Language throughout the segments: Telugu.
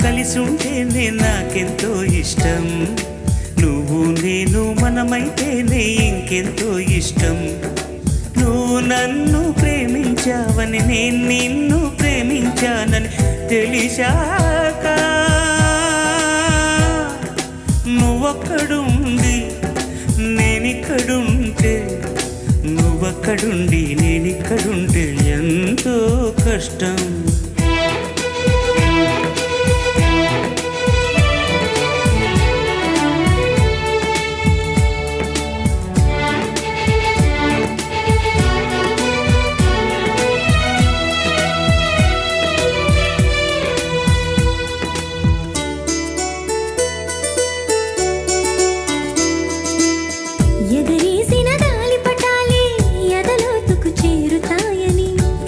కలిసి ఉంటేనే నాకెంతో ఇష్టం. నువ్వు నేను మనమైతేనే ఇంకెంతో ఇష్టం. నువ్వు నన్ను ప్రేమించావని నేను నిన్ను ప్రేమించానని తెలిసాక నువ్వొక్కడుండి నేనిక్కడుంటే, నువ్వక్కడుండి నేనిక్కడుంటే ఎంతో కష్టం.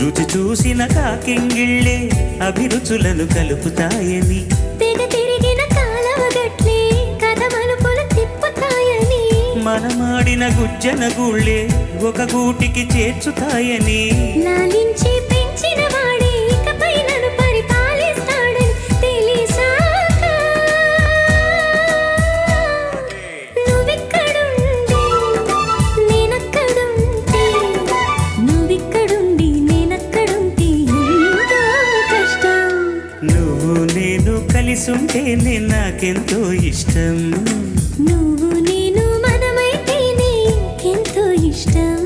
రుచి చూసిన కాకింగిళ్ళే అభిరుచులను కలుపుతాయని, తెగ తిరిగిన కాలవగట్లే కథ మలుపులు తిప్పుతాయని, మనమాడిన గుజ్జన గుళ్ళే ఒక గూటికి చేర్చుతాయని, లాలించి పెంచిన వాడే ఇకపై నన్ను పరిపాలిస్తాడని తెలిసాక నువ్విక్కడుండి నేనక్కడుంటే, నువ్విక్కడుండి నేనక్కడుంటే ఎంతో కష్టం. నువ్వు నేను కలిసి ఉంటేనే నాకెంతో ఇష్టం. నువ్వు నేను మనమైతేనే ఎంతో ఇష్టం.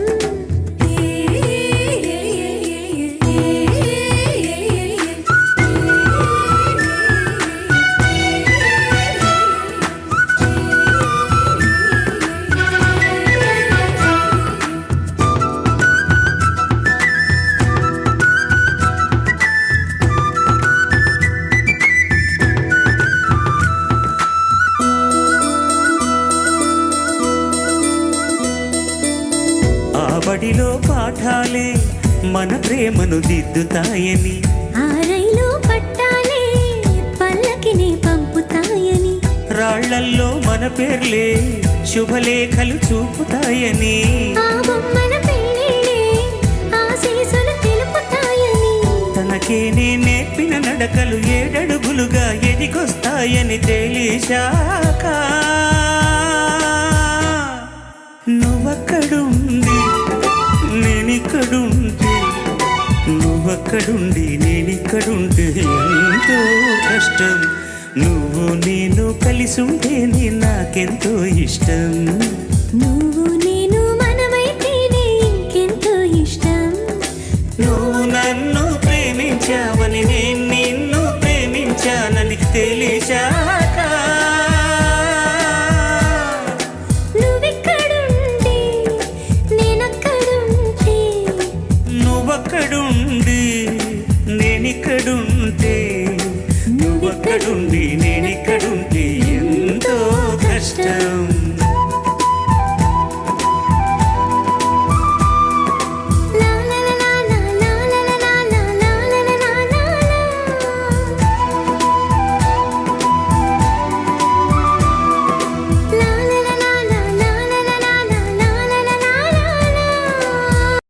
బడిలో పాఠాలే మన ప్రేమను దిద్దుతాయని, ఆ రైలు పట్టాలే పల్లకిని పంపుతాయని, రాళ్లల్లో మన పేర్లే శుభలేఖలు చూపుతాయని, ఆ బొమ్మల పెళ్ళిళ్ళే ఆశీస్సులు తెలుపుతాయని, తనకే నే నేర్పిన నడకలు ఏడడుగులుగా ఎదిగొస్తాయని తెలిసాక నువ్వక్కడుండి నేనిక్కడుంటే, నువ్వక్కడుండి నేనిక్కడుంటే ఎంతో కష్టం. నువ్వు నేను కలిసి ఉంటేనే నాకెంతో ఇష్టం. నువ్వు నేను మనమైతేనే ఇంకెంతో ఇష్టం. నువ్వు నన్ను ప్రేమించావని నేను నిన్ను ప్రేమించానని తెలిసాక నువ్విక్కడుండి నేనక్కడుంటే, నువ్వక్కడుండి నేనిక్కడుంటే, నువ్వక్కడుండి నేనిక్కడుంటే ఎంతో కష్టం.